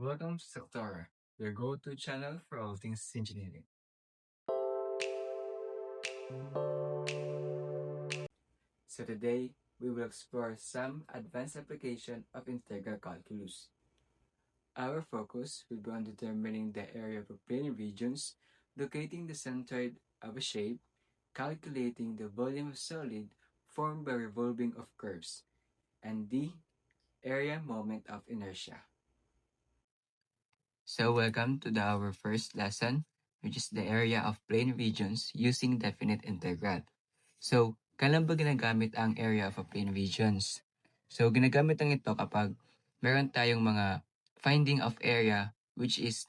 Welcome to Sectora, your go-to channel for all things engineering. So today, we will explore some advanced application of integral calculus. Our focus will be on determining the area of plane regions, locating the center of a shape, calculating the volume of solid formed by revolving of curves, and the area moment of inertia. So welcome to our first lesson, which is the area of plane regions using definite integral. So, kailan ba ginagamit ang area of a plane regions? So, ginagamit ang ito kapag meron tayong mga finding of area which is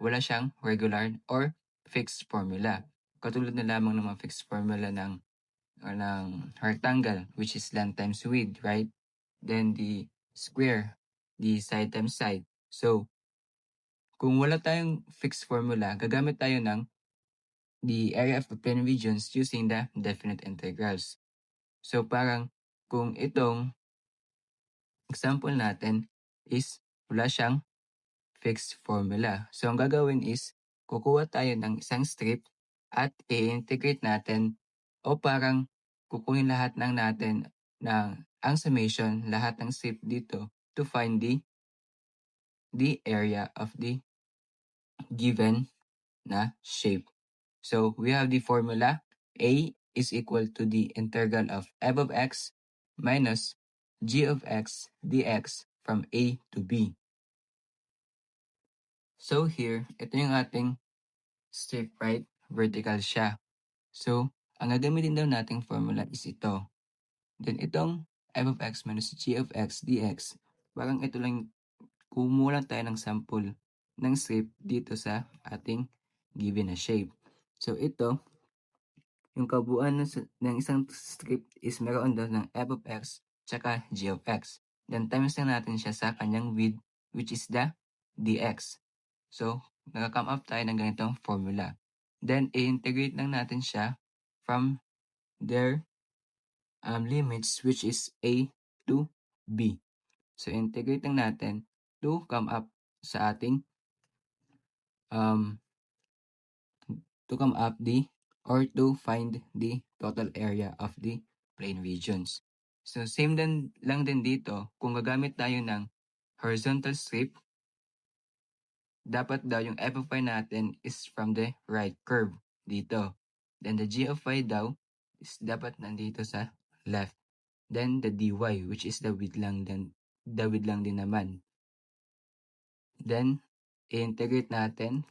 wala siyang regular or fixed formula. Katulad na lamang ng mga fixed formula ng rectangle, which is length times width, right? Then the square, the side times side. So, kung wala tayong fixed formula, gagamit tayo ng the area of the plane regions using the definite integrals. So parang kung itong example natin is wala siyang fixed formula. So ang gagawin is kukuha tayo ng isang strip at i-integrate natin o parang kukunin lahat ng natin ng ang summation, lahat ng strip dito to find the area of the given na shape. So we have the formula a is equal to the integral of f of x minus g of x dx from a to b. So here, ito yung ating strip, right? Vertical siya. So, ang gagamitin daw nating formula is ito. Then itong f of x minus g of x dx, parang ito lang, kumuha lang tayo ng sample ng strip dito sa ating given na shape. So ito, yung kabuuan ng isang strip is meron daw ng f of x tsaka g of x. Then times lang natin siya sa kanyang width, which is the dx. So, naka-come up tayo ng ganitong formula. Then, i-integrate lang natin siya from their limits, which is a to b. So, integrate lang natin to come up sa ating to come up or to find the total area of the plane regions. So same lang din dito, kung gagamit tayo ng horizontal strip, dapat daw yung f of y natin is from the right curve dito. Then the g of y daw is dapat nandito sa left. Then the dy, which is the width lang din naman. Then i-integrate natin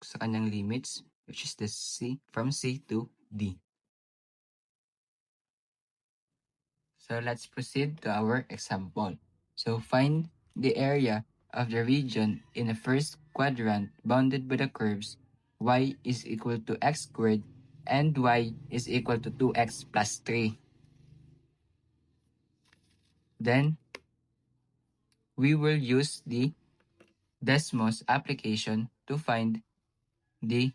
sa kanyang limits, which is the from c to d. So let's proceed to our example. So find the area of the region in the first quadrant bounded by the curves y is equal to x squared and y is equal to 2x plus 3. Then we will use the Desmos application to find the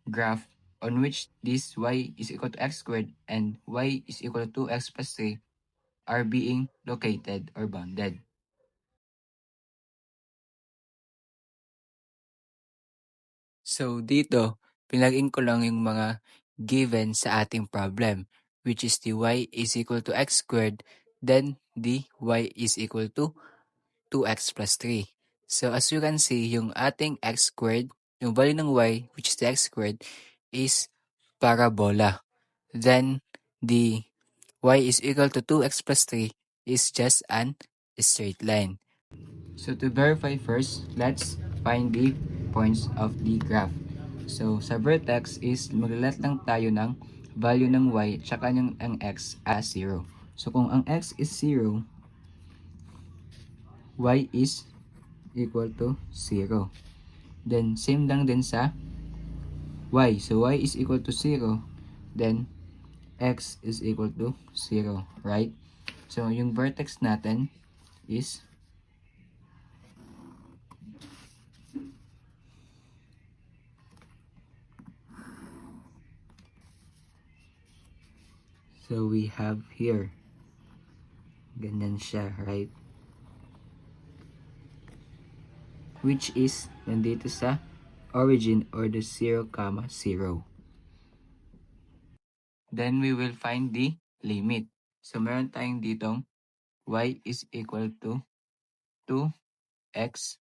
graph on which this y is equal to x squared and y is equal to 2x plus 3 are being located or bounded. So dito, pinag-in ko lang yung mga given sa ating problem, which is the y is equal to x squared, then the y is equal to 2x plus 3. So as you can see, yung ating x squared, yung value ng y, which is the x squared, is parabola. Then the y is equal to 2x plus 3 is just an straight line. So to verify first, let's find the points of the graph. So sa vertex is maglalat lang tayo ng value ng y tsaka ang x as 0. So kung ang x is 0, y is equal to 0. Then same lang din sa y. So y is equal to 0, then x is equal to 0, right? So yung vertex natin is so we have here, ganyan siya, right? which is nandito sa origin or the 0, 0. Then we will find the limit. So meron tayong ditong y is equal to 2x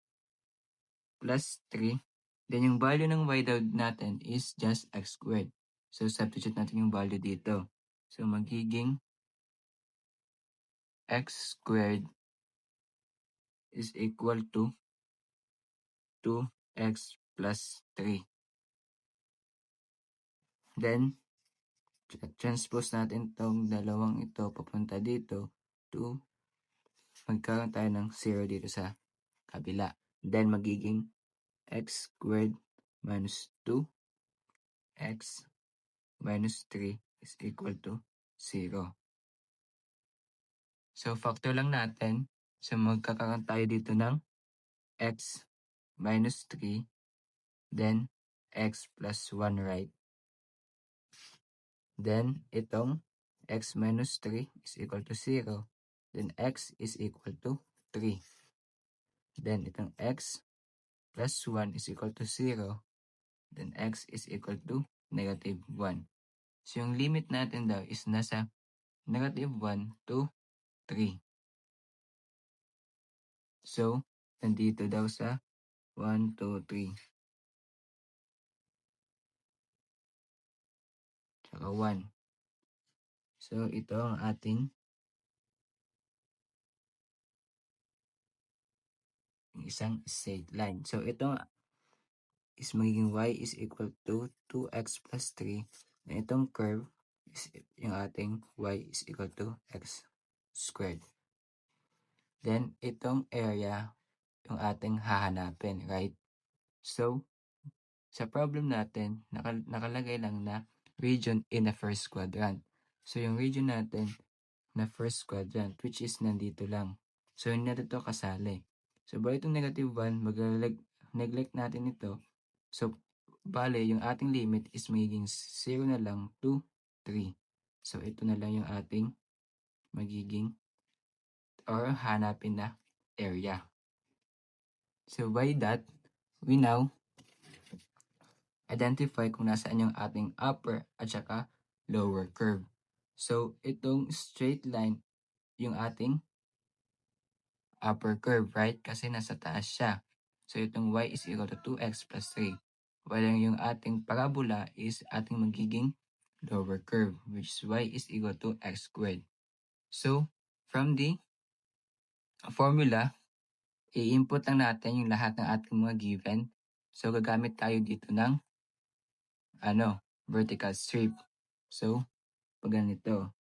plus 3. Then yung value ng y daw natin is just x squared. So substitute natin yung value dito. So magiging x squared is equal to 2x plus 3. Then, transpose natin tong dalawang ito papunta dito to magkaroon tayo ng 0 dito sa kabila. Then, magiging x squared minus 2x minus 3 is equal to 0. So, factor lang natin. So, magkakaroon tayo dito ng x minus 3, then x plus 1, right? Then, itong x minus 3 is equal to 0. Then, x is equal to 3. Then, itong x plus 1 is equal to 0. Then, x is equal to negative 1. So, yung limit natin daw is nasa negative 1 to 3. So, nandito daw sa 1, 2, 3. Tsaka 1. So, ito ang ating isang straight line. So, ito is magiging y is equal to 2x plus 3. And itong curve is yung ating y is equal to x squared. Then, itong area yung ating hahanapin, right? So, sa problem natin, nakalagay lang na region in the first quadrant. So, yung region natin na first quadrant, which is nandito lang. So, hindi natin ito kasali. So, bali itong negative 1, neglect natin ito. So, bale, yung ating limit is magiging 0 na lang to 3. So, ito na lang yung ating magiging or hanapin na area. So, by that, we now identify kung nasaan yung ating upper at saka lower curve. So, itong straight line yung ating upper curve, right? Kasi nasa taas siya. So, itong y is equal to 2x plus 3. While yung ating parabola is ating magiging lower curve, which is y is equal to x squared. So, from the formula, i-input lang natin yung lahat ng ating mga given. So, gagamit tayo dito ng vertical strip. So, pag ganito.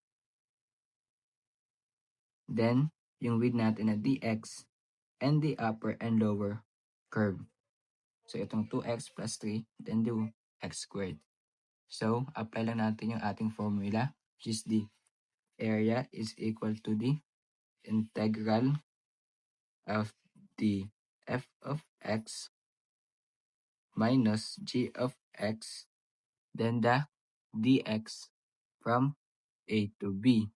Then, yung width natin na dx and the upper and lower curve. So, itong 2x plus 3, then do x squared. So, apply lang natin yung ating formula, which is the area is equal to the integral of the f of x minus g of x, then the dx from a to b.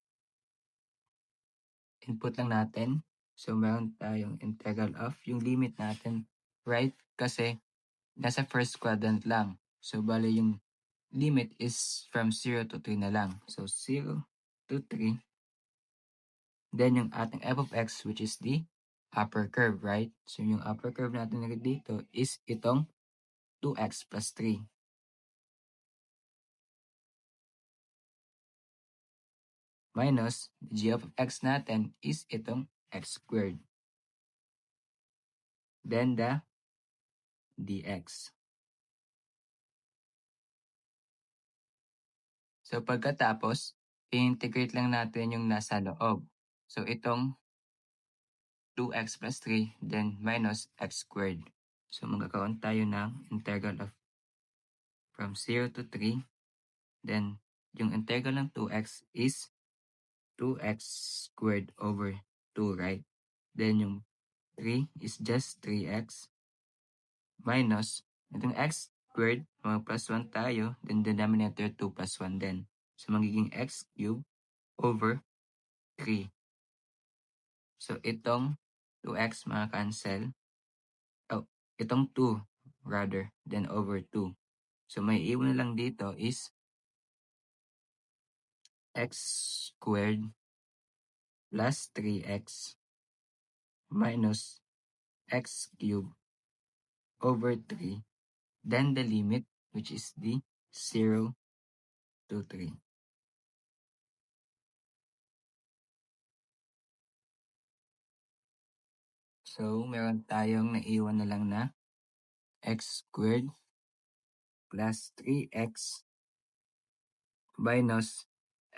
Input lang natin. So, meron tayong integral of yung limit natin, right? Kasi, nasa first quadrant lang. So, bali yung limit is from 0 to 3 na lang. So, 0 to 3. Then, yung ating f of x, which is the upper curve, right? So, yung upper curve natin dito is itong 2x plus 3. Minus, g of x natin is itong x squared. Then, the dx. So, pagkatapos, i-integrate lang natin yung nasa loob. So, itong 2x plus 3, then minus x squared. So, magkakaroon tayo ng integral of from 0 to 3. Then, yung integral ng 2x is 2x squared over 2, right? Then, yung 3 is just 3x minus itong x squared, mga plus 1 tayo, then denominator 2 plus 1 din. So, magiging x cubed over 3. So, itong 2x mga cancel. Oh, itong 2 rather than over 2. So may iwan na lang dito is x squared plus 3x minus x cubed over 3, then the limit, which is the 0 to 3. So, meron tayong naiwan na lang na x squared plus 3x minus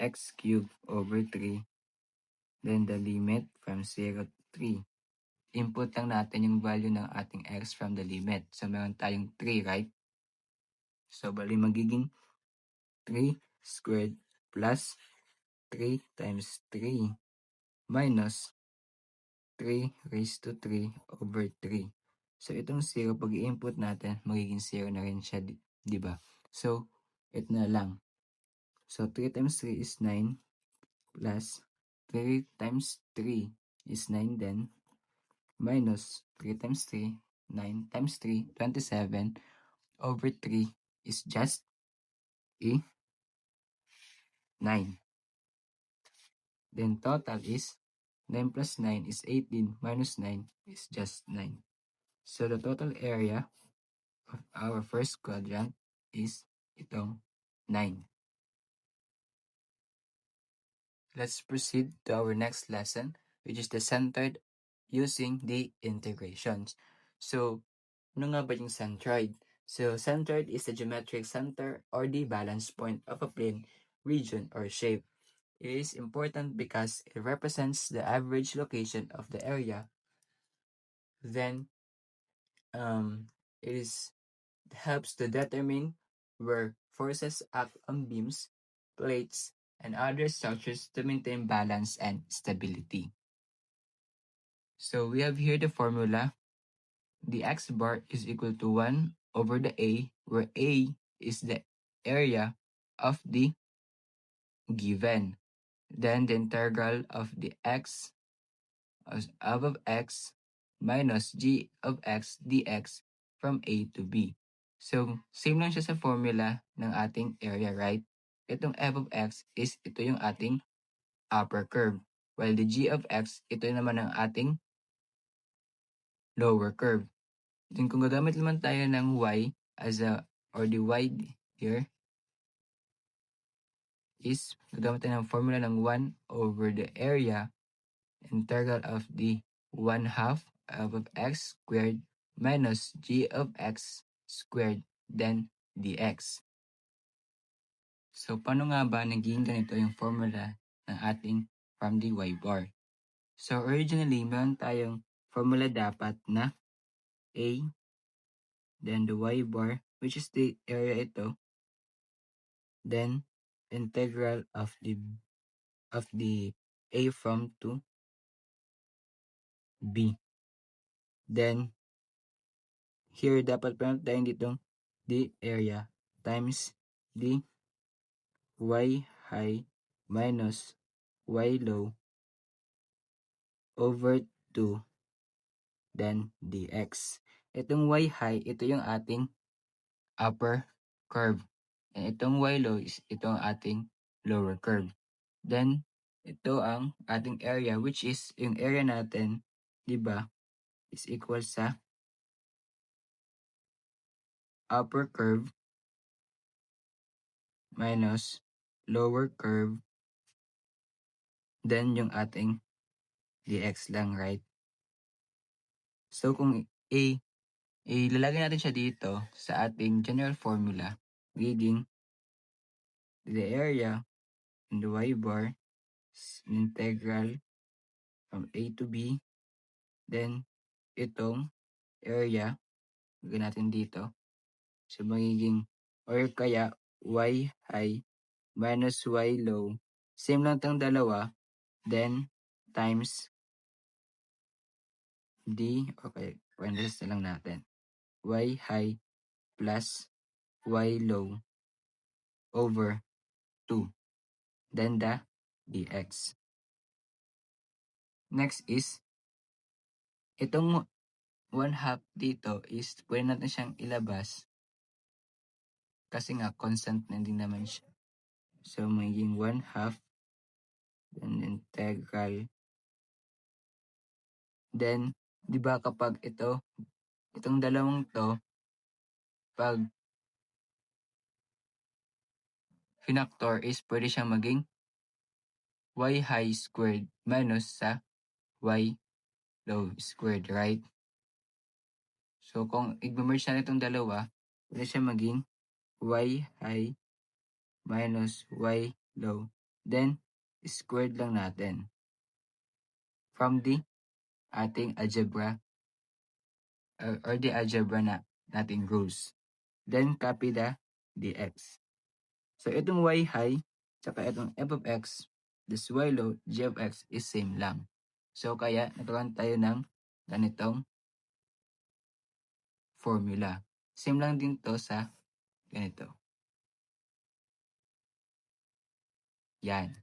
x cubed over 3, then the limit from 0 to 3. Input lang natin yung value ng ating x from the limit. So, meron tayong 3, right? So, bali magiging 3 squared plus 3 times 3 minus 3 raised to 3 over 3. So, itong 0, pag i-input natin, magiging 0 na rin siya, di ba? So, ito na lang. So, 3 times 3 is 9 plus 3 times 3 is 9 then minus 3 times 3, 9 times 3, 27 over 3 is just 9. Then total is 9 plus 9 is 18 minus 9 is just 9. So the total area of our first quadrant is itong 9. Let's proceed to our next lesson, which is the centered using the integrations. So, ano nga ba yung centroid? So, centroid is the geometric center or the balance point of a plane, region, or shape. It is important because it represents the average location of the area. Then, it helps to determine where forces act on beams, plates, and other structures to maintain balance and stability. So we have here the formula. The x bar is equal to 1 over the a, where a is the area of the given. Then the integral of the x of x minus g of x dx from a to b. So, same lang siya sa formula ng ating area, right? Itong f of x is ito yung ating upper curve. While the g of x, ito naman ang ating lower curve. Then kung gagamit naman tayo ng y as or the y here is gagamit tayo ng formula ng 1 over the area integral of the 1 half f of x squared minus g of x squared then dx. So, paano nga ba naging ganito yung formula ng ating from the y bar? So, originally, meron tayong formula dapat na a, then the y bar, which is the area ito, then integral of the a from to b. Then, here, dapat meron tayong ditong the area times the y high minus y low over 2 then dx. Itong y high, ito yung ating upper curve. And itong y low is itong ating lower curve. Then, ito ang ating area, which is yung area natin, di ba, is equal sa upper curve minus lower curve, then yung ating dx lang, right? So, kung ilalagay natin siya dito sa ating general formula, magiging the area in the y bar is integral from a to b, then itong area, lagyan natin dito, so magiging, or kaya y high minus y low, same lang itong dalawa, then times d, okay, parenthesis na lang natin, y high plus y low over 2, then the dx. Next is, itong 1/2 dito is pwede natin siyang ilabas kasi nga constant na din naman siya. So, magiging 1/2 then integral. Then, di ba kapag itong dalawang to, pag finactor is pwede siyang maging y high squared minus sa y low squared, right? So, kung i-merge na itong dalawa, pwede siya maging y high minus y low. Then, squared lang natin from the ating algebra or the algebra na nating rules. Then, copy the dx. So, itong y high, tsaka itong f of x, this y low, g of x is same lang. So, kaya nagkaroon tayo ng ganitong formula. Same lang din to sa ganito. Yan.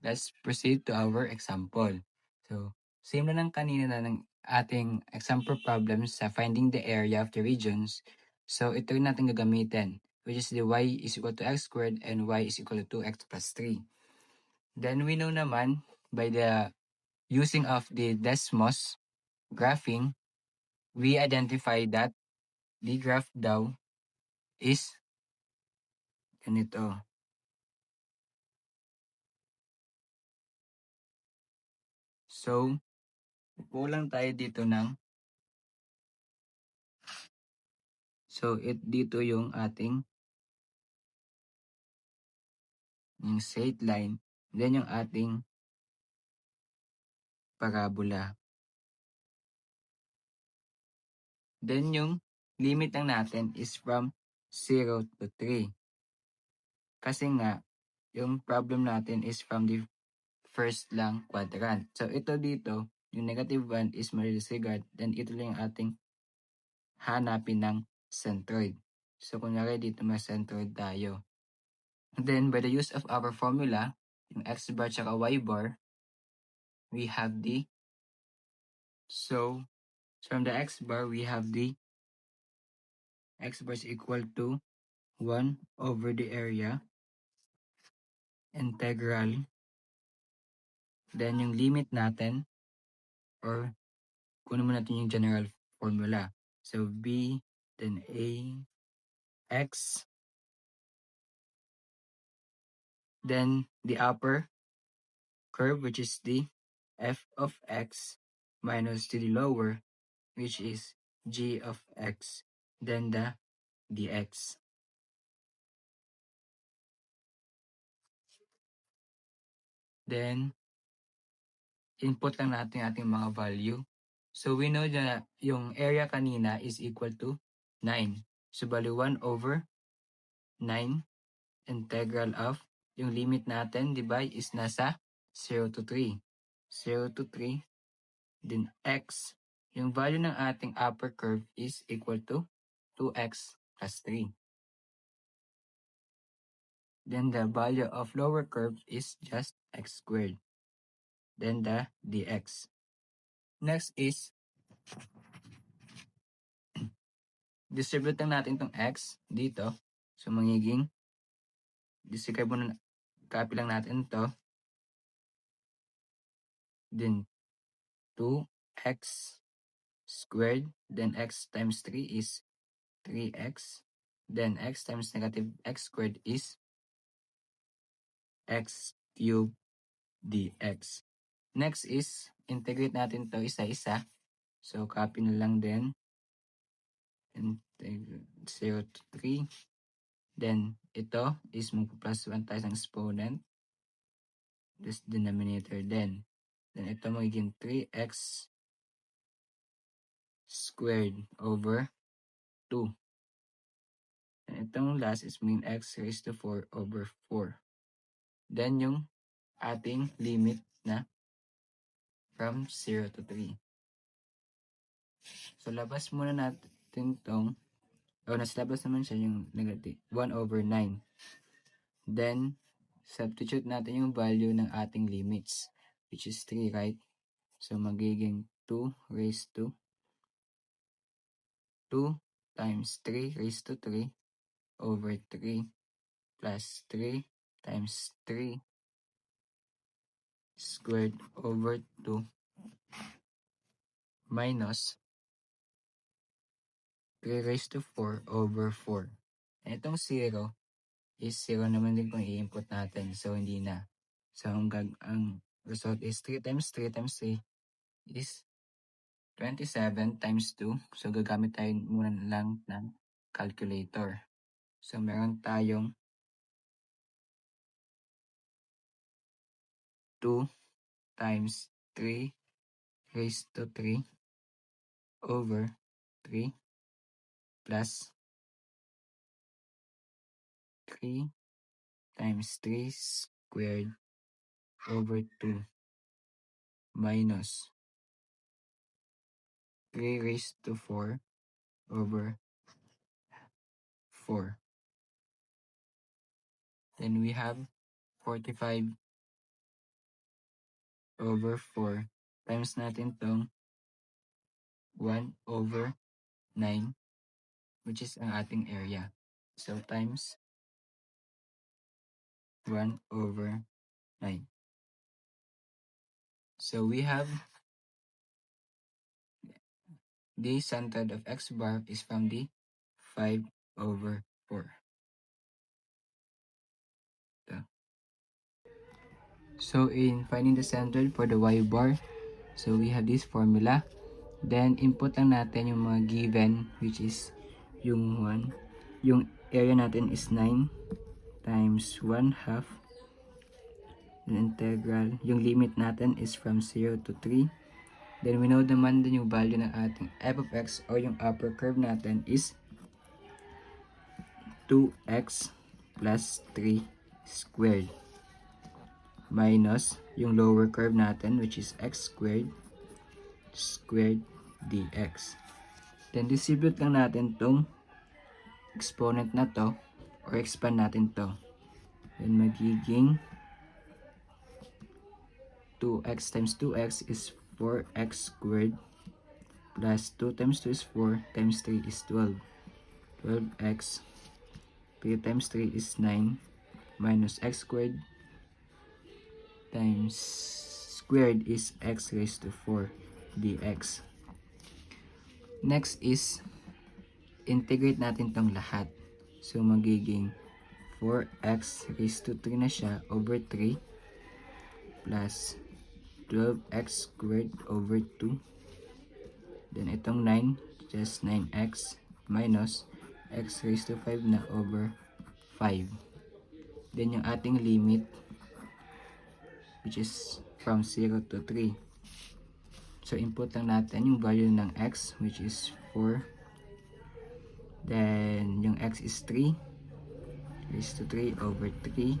Let's proceed to our example. So, same na ng kanina na ng ating example problems sa finding the area of the regions. So, ito yung natin gagamitin, which is the y is equal to x squared and y is equal to 2x plus 3. Then, we know naman by the using of the Desmos graphing, we identify that the graph daw is ganito. So, kulang tayo dito ng dito yung ating yung straight line, then yung ating parabola. Then yung limit lang natin is from 0 to 3. Kasi nga, yung problem natin is from the first lang quadrant. So ito dito, yung negative 1 is ma-disregard, then ito lang yung ating hanapin ng centroid. So kunyari dito may centroid tayo. Then by the use of our formula, yung x bar tsaka y bar, we have from the x bar, we have the x bar is equal to 1 over the area integral. Then yung limit natin, or kunin mo natin yung general formula. So b, then a, x, then the upper curve, which is the f of x, minus to the lower, which is g of x, then the dx. Then, input lang natin ating mga value. So, we know na yung area kanina is equal to 9. So, bali 1 over 9 integral of, yung limit natin, di ba, is nasa 0 to 3. 0 to 3, then x, yung value ng ating upper curve is equal to 2x plus 3. Then the value of lower curve is just x squared. Then the dx. Next is, distribute lang natin itong x dito. So, magiging, disregard muna, copy lang natin to. Then, 2x squared. Then, x times 3 is 3x. Then, x times negative x squared is x cubed dx. Next is, integrate natin to isa-isa. So, copy na lang din. 0 to 3. Then, ito is mag-plus 1 tayo ng exponent. This denominator then. Then, ito magiging 3x squared over 2. And itong last is maging x raised to 4 over 4. Then, yung ating limit na from 0 to 3. So, labas muna natin tong, nasa labas naman siya yung negative 1 over 9. Then, substitute natin yung value ng ating limits, which is 3, right? So, magiging 2 raised to 2 times 3 raised to 3 over 3 plus 3 times 3 squared over 2 minus 3 raised to 4 over 4. And itong 0 is 0 naman din kung i-input natin. So, hindi na. So, ang result is 3 times 3 times 3 is 27 times 2. So, gagamit tayo muna lang ng calculator. So, meron tayong 2 times 3 raised to 3 over 3 plus 3 times 3 squared over 2 minus 3 raised to 4 over 4. Then we have 45 over 4 times natin tong 1 over 9, which is ang ating area. So, times 1 over 9. So, we have the center of x bar is from the 5 over 4. So, in finding the center for the y bar, so we have this formula. Then, input lang natin yung mga given, which is yung 1. Yung area natin is 9 times 1 half. The integral, yung limit natin is from 0 to 3. Then, we know naman din yung value ng ating f of x o yung upper curve natin is 2x plus 3 squared minus yung lower curve natin, which is x squared dx. Then, distribute lang natin tong exponent na to or expand natin to. Then, magiging 2x times 2x is 4x squared plus 2 times 2 is 4 times 3 is 12. 12x 3 times 3 is 9 minus x squared times squared is x raised to 4 dx. Next is integrate natin tong lahat. So, magiging 4x raised to 3 na siya over 3 plus 12x squared over 2. Then, itong 9, just 9x minus x raised to 5 na over 5. Then, yung ating limit, which is from 0 to 3. So, input lang natin yung value ng x, which is 4. Then, yung x is 3 raised to 3 over 3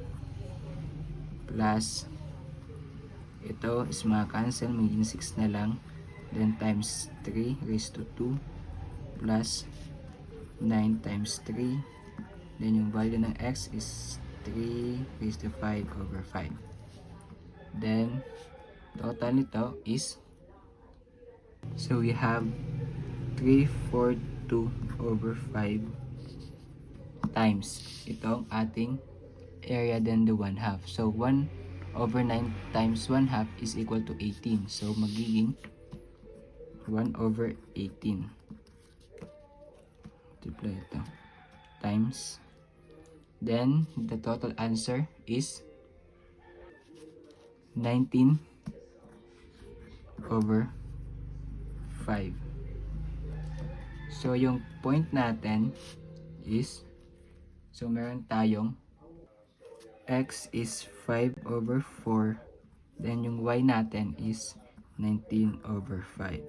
plus ito is cancel, magiging 6 na lang. Then, times 3 raised to 2 plus 9 times 3. Then, yung value ng x is 3 raised to 5 over 5. Then, total nito is, so we have 342 over 5 times itong ating area then the 1 half. So, 1 over 9 times 1 half is equal to 18. So, magiging 1 over 18. Multiply ito. Times. Then, the total answer is 19 over 5. So, yung point natin is, so meron tayong x is 5 over 4. Then, yung y natin is 19 over 5.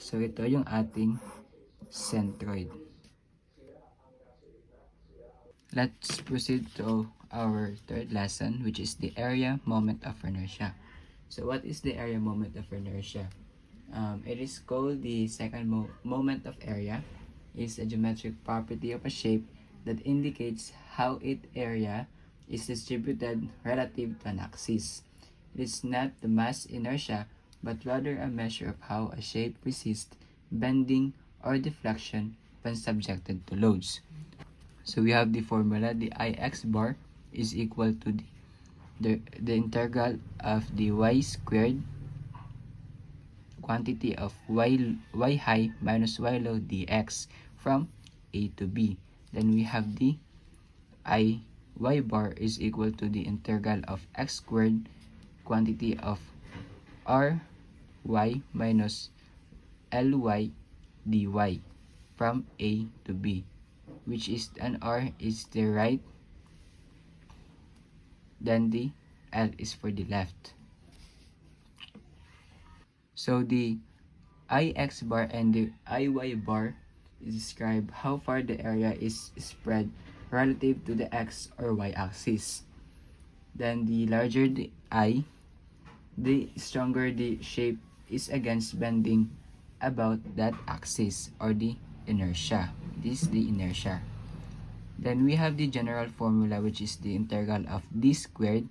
So, ito yung ating centroid. Let's proceed to our third lesson, which is the area moment of inertia. So, what is the area moment of inertia? It is called the second moment of area. It's a geometric property of a shape that indicates how its area is distributed relative to an axis. It is not the mass inertia, but rather a measure of how a shape resists bending or deflection when subjected to loads. So we have the formula, the Ix bar is equal to the integral of the y squared quantity of y high minus y low dx from a to b. Then we have the y bar is equal to the integral of x squared quantity of r y minus ly dy from a to b, which is an r is the right, then the l is for the left. So the Ix bar and the Iy bar describe how far the area is spread relative to the x or y axis. Then the larger the I, the stronger the shape is against bending about that axis or the inertia. This is the inertia. Then we have the general formula, which is the integral of d squared,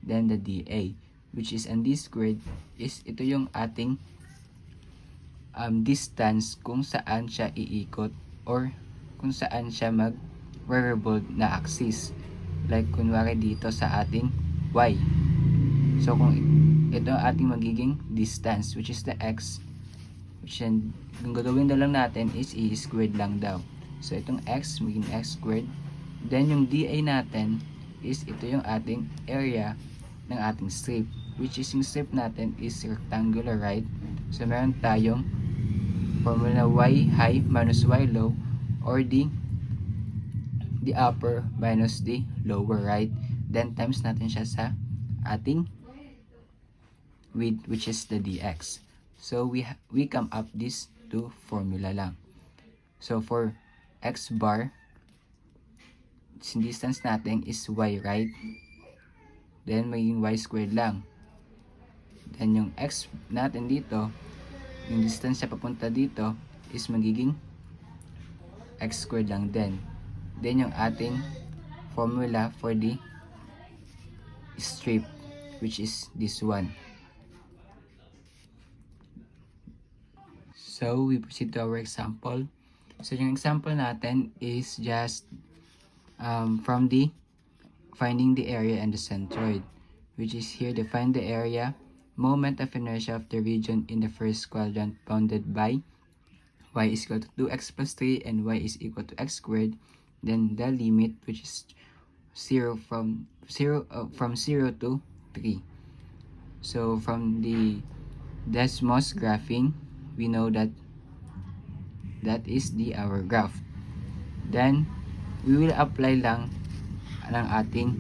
then the dA, which is and d squared is ito yung ating distance kung saan siya iikot or kung saan siya mag-revolve na axis. Like kunwari dito sa ating y. So kung ito ang ating magiging distance, which is the x, which then kung gagawin na lang natin is i-squared lang daw. So itong x magiging x squared. Then yung dA natin is ito yung ating area ng ating strip, which is yung strip natin is rectangular, right? So meron tayong formula y high minus y low, or the upper minus the lower, right? Then times natin siya sa ating width, which is the dx. So we come up this to formula lang. So for x bar, distance natin is y, right? Then magiging y squared lang. Then yung x natin dito, yung distance siya papunta dito is magiging x squared lang din. Then yung ating formula for the strip, which is this one. So we proceed to our example. So yung example natin is just from the finding the area and the centroid, which is here define the area, moment of inertia of the region in the first quadrant bounded by y is equal to 2x plus 3 and y is equal to x squared. Then the limit, which is 0 from 0 to 3. So from the Desmos graphing, we know that is the our graph. Then we will apply lang ang ating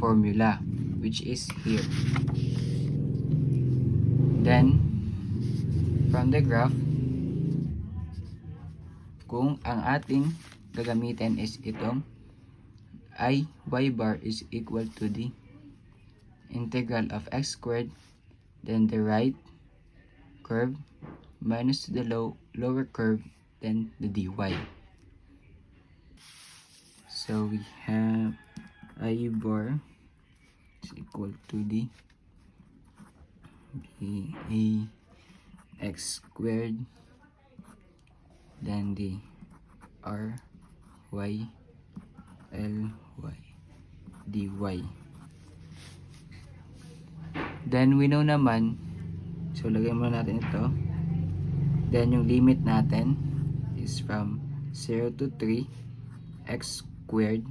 formula, which is here. Then from the graph, kung ang ating gagamitin is itong y bar is equal to the integral of x squared, then the right curve minus the lower curve, then the dy. So we have y bar is equal to the x squared, then the r y l y dy. Then we know naman, so lagay muna natin ito. Then yung limit natin is from 0 to 3 x squared.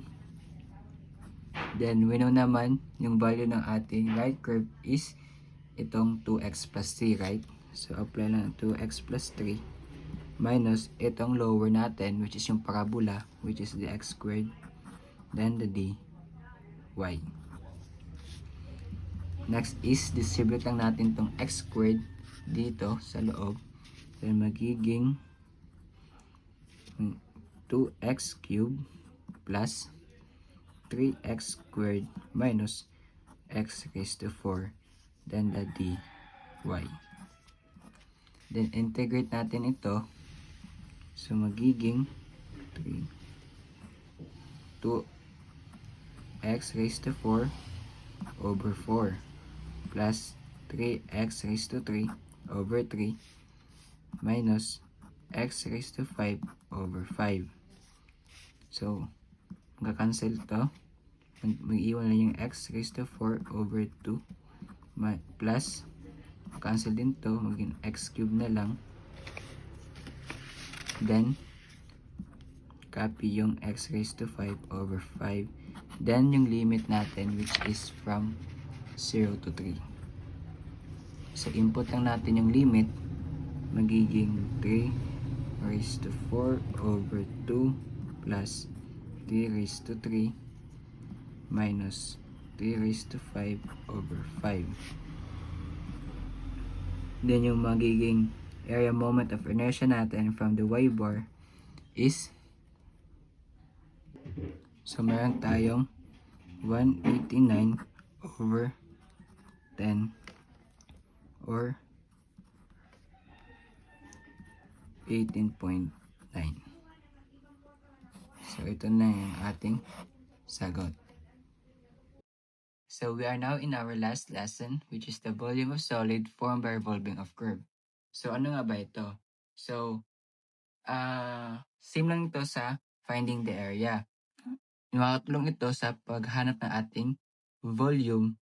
Then we know naman yung value ng ating right curve is itong 2x plus 3, right? So apply lang 2x plus 3 minus itong lower natin, which is yung parabola, which is the x squared, then the dy. Next is distribute lang natin tong x squared dito sa loob. Then magiging 2x cubed plus 3x squared minus x raised to 4, then the dy. Then integrate natin ito. So magiging 2x raised to 4 over 4 plus 3x raised to 3 over 3 minus x raised to 5 over 5. So, magka-cancel to. Mag-iwan lang yung x raised to 4 over 2 plus, cancel din to, maging x cube na lang. Then, copy yung x raised to 5 over 5. Then, yung limit natin which is from 0 to 3. So, input lang natin yung limit. Magiging 3 raised to 4 over 2 plus 3 raised to 3 minus 3 raised to 5 over 5. Then yung magiging area moment of inertia natin from the y bar is, so meron tayong 189 over 10 or 18.9. So ito na yung ating sagot. So we are now in our last lesson, which is the volume of solid formed by revolving of curve. So ano nga ba ito? So, same lang ito sa finding the area. Makakatulong ito sa paghanap ng ating volume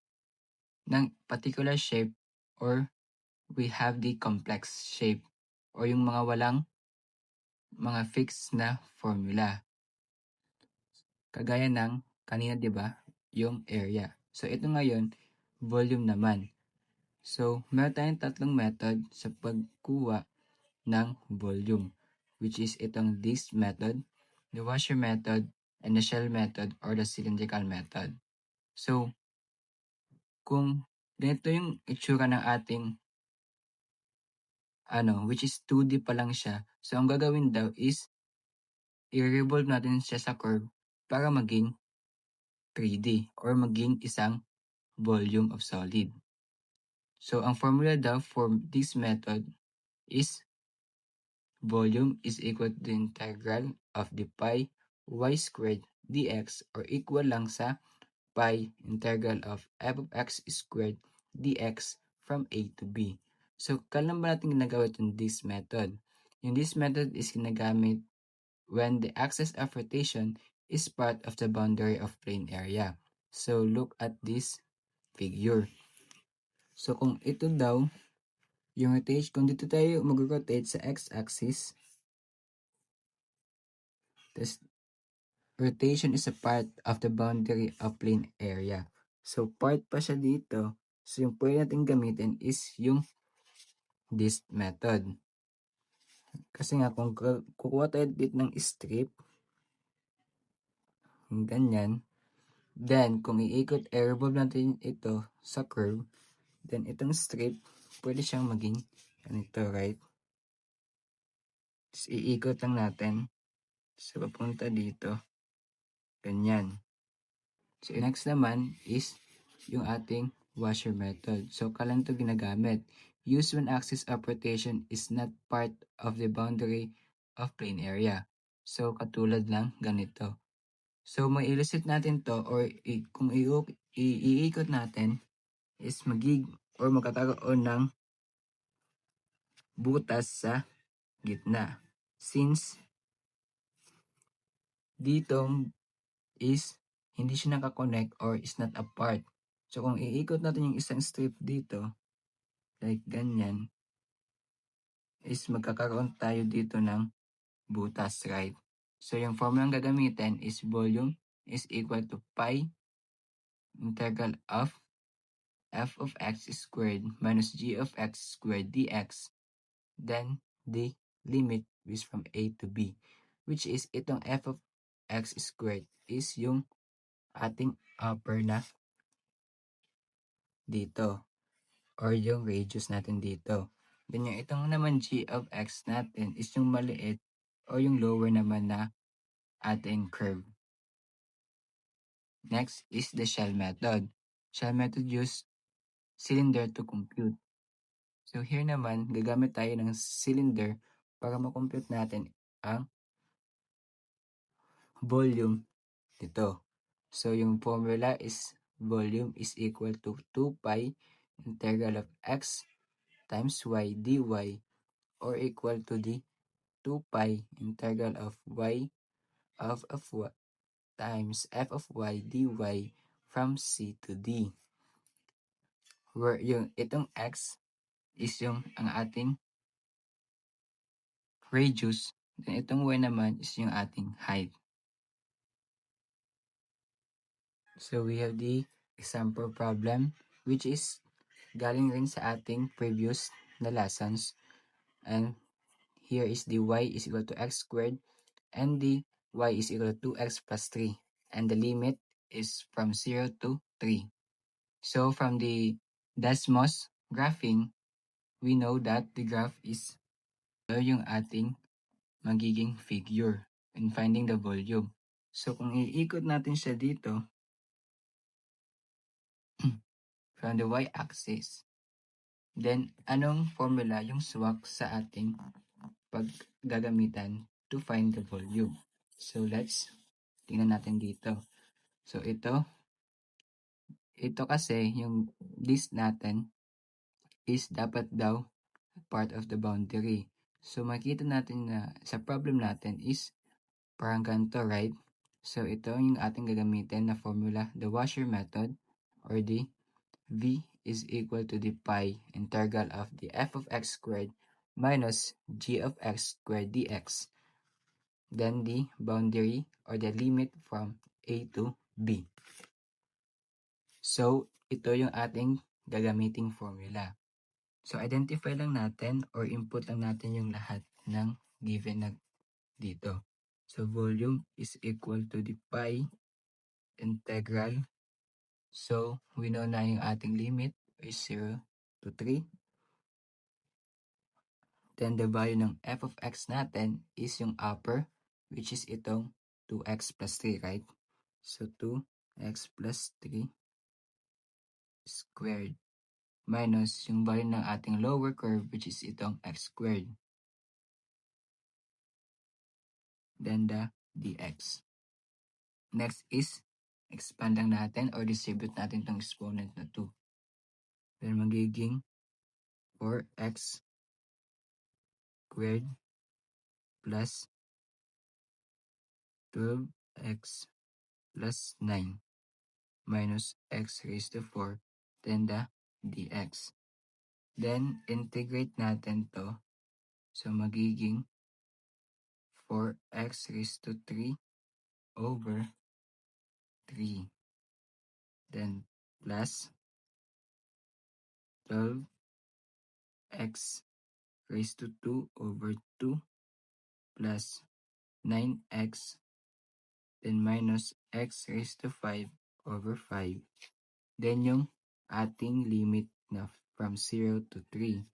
ng particular shape, or we have the complex shape, or yung mga walang mga fixed na formula. Kagaya ng kanina, 'di ba? Yung area. So ito ngayon, volume naman. So, meron tayong tatlong method sa pagkuha ng volume, which is itong this method, the washer method, and the shell method or the cylindrical method. So, kung ganito yung itsura ng ating which is 2D pa lang siya, so ang gagawin daw is i-revolve natin siya sa curve para maging 3D or maging isang volume of solid. So, ang formula daw for this method is volume is equal to the integral of the pi y squared dx, or equal lang sa pi integral of f of x squared dx from a to b. So, kailan ba natin ginagawa itong this method? Yung this method is ginagamit when the axis of rotation is part of the boundary of plane area. So, look at this figure. So, kung ito daw, yung rotation, kung dito tayo mag-rotate sa x-axis, this rotation is a part of the boundary of plane area. So, part pa siya dito. So, yung pwede natin gamitin is yung this method. Kasi nga, kung kukuha tayo dito ng strip, ganyan, then, kung i-revolve natin ito sa curve, then itong strip, pwede siyang maging ganito, right? Tapos, iikot lang natin. So, papunta dito. Ganyan. So, next naman is yung ating washer method. So, kailan ito ginagamit? Used when axis of rotation is not part of the boundary of plane area. So, katulad lang ganito. So, ma-illustrate natin to, or kung iikot natin is magkakaroon ng butas sa gitna. Since dito is hindi siya nakakonect or is not apart. So, kung iikot natin yung isang strip dito, like ganyan, is magkakaroon tayo dito ng butas, right? So, yung formula ang gagamitin is volume is equal to pi integral of f of x squared minus g of x squared dx. Then, the limit is from a to b, which is itong f of x squared is yung ating upper na dito, or yung radius natin dito. Then yung itong naman g of x natin is yung maliit or yung lower naman na ating curve. Next is the shell method. Shell method use cylinder to compute. So here naman, gagamit tayo ng cylinder para makompute natin ang volume dito. So yung formula is volume is equal to 2 pi integral of x times y dy, or equal to the 2 pi integral of y of y times f of y dy from C to D. Where yung itong x is yung ang ating radius, then itong y naman is yung ating height. So we have the example problem which is galing rin sa ating previous na lessons, and here is the y is equal to x squared and the y is equal to 2x plus 3, and the limit is from 0 to 3. So from the Desmos graphing, we know that the graph is yung ating magiging figure in finding the volume. So kung iikot natin siya dito from the y-axis, then anong formula yung swak sa ating paggagamitan to find the volume? So let's tingnan natin dito. So ito kasi yung this natin is dapat daw part of the boundary. So makita natin na sa problem natin is parang ganito, right? So ito yung ating gagamitin na formula, the washer method, or the v is equal to the pi integral of the f of x squared minus g of x squared dx. Then the boundary or the limit from a to b. So ito yung ating gagamiting formula. So identify lang natin or input lang natin yung lahat ng given na dito. So volume is equal to the pi integral. So we know na yung ating limit is 0 to 3. Then the value ng f of x natin is yung upper, which is itong 2x plus 3, right? So 2x plus 3 squared minus yung value ng ating lower curve, which is itong x squared. Then the dx. Next is expand lang natin or distribute natin itong exponent na 2. Then magiging 4x squared plus 12x plus 9 minus x raised to 4, then the dx. Then integrate natin to. So magiging 4x raised to 3 over 3. Then plus 12x raised to 2 over 2 plus 9x, then minus x raised to 5 over 5. Then yung ating limit na from 0 to 3.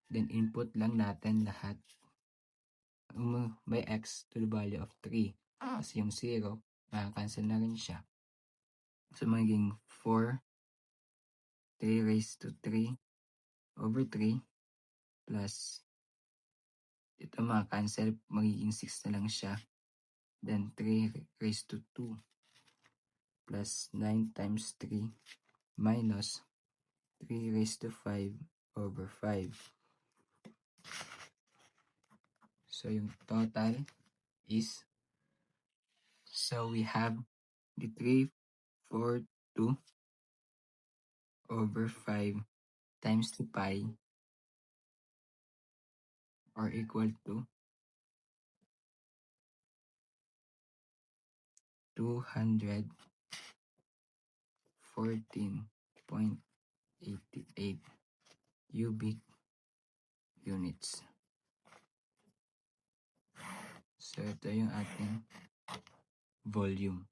Then input lang natin lahat. May x to the value of 3. Kasi yung 0, makakancel na rin siya. So magiging 4, 3 raised to 3 over 3 plus ito makakancel, magiging 6 na lang siya. Then 3 raised to 2 plus 9 times 3 minus 3 raised to 5 over 5. So yung total is, so we have the 3, 4, 2 over 5 times 2 pi or equal to 214.88 cubic units. So ito yung ating volume.